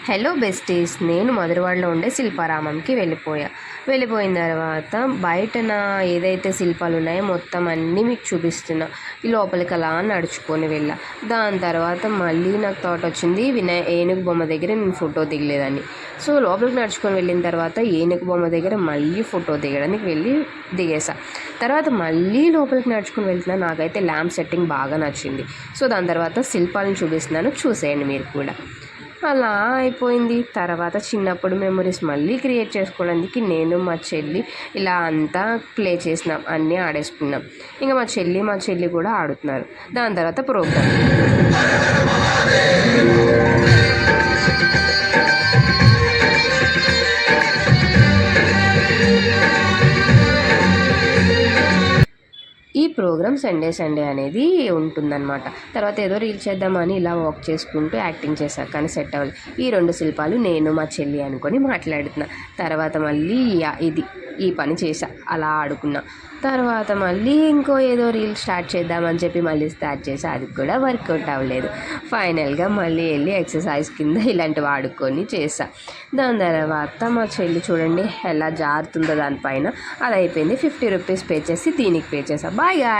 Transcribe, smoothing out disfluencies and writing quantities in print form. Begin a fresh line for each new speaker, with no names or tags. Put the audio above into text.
Hello besties, నేను మధురవాడలో ఉండే శిల్పారామంకి వెళ్ళిపోయిన తర్వాత బయట నా ఏదైతే శిల్పాలు ఉన్నాయో మొత్తం అన్నీ మీకు చూపిస్తున్నా. ఈ లోపలికి అలా నడుచుకొని వెళ్ళా. దాని తర్వాత మళ్ళీ నాకు థాట్ వచ్చింది, ఏనుగు బొమ్మ దగ్గర నేను ఫోటో దిగలేదని. సో లోపలికి నడుచుకొని వెళ్ళిన తర్వాత ఏనుగు బొమ్మ దగ్గర మళ్ళీ ఫోటో దిగడానికి దిగేసా. తర్వాత మళ్ళీ లోపలికి నడుచుకొని వెళ్తున్నా. నాకైతే ల్యాంప్ సెట్టింగ్ బాగా నచ్చింది. సో దాని తర్వాత శిల్పాలను చూపిస్తున్నాను, చూసేయండి మీరు కూడా. అలా అయిపోయింది. తర్వాత చిన్నప్పుడు మెమరీస్ మళ్ళీ క్రియేట్ చేసుకోవడానికి నేను మా చెల్లి ఇలా అంతా ప్లే చేసినాం, అన్నీ ఆడేసుకున్నాం. ఇంకా మా చెల్లి కూడా ఆడుతున్నారు. దాని తర్వాత ప్రోగ్రామ్. ఈ ప్రోగ్రామ్ సండే అనేది ఉంటుందన్నమాట. తర్వాత ఏదో రీల్ చేద్దామని ఇలా వాక్ చేసుకుంటూ యాక్టింగ్ చేశాను, కానీ సెట్ అవ్వలేదు. ఈ 2 శిల్పాలు నేను మా చెల్లి అనుకొని మాట్లాడుతున్నా. తర్వాత మళ్ళీ ఈ పని చేశా, అలా ఆడుకున్నా. తర్వాత మళ్ళీ ఇంకో ఏదో రీల్ స్టార్ట్ చేద్దామని చెప్పి మళ్ళీ స్టార్ట్ చేసా, అది కూడా వర్కౌట్ అవ్వలేదు. ఫైనల్గా మళ్ళీ వెళ్ళి ఎక్సర్సైజ్ కింద ఇలాంటివి ఆడుకొని చేసా. దాని తర్వాత మా చెల్లి చూడండి ఎలా జారుతుందో దానిపైన. అది అయిపోయింది. 50 రూపీస్ పే చేసి దీనికి పే చేసా. Bye guy.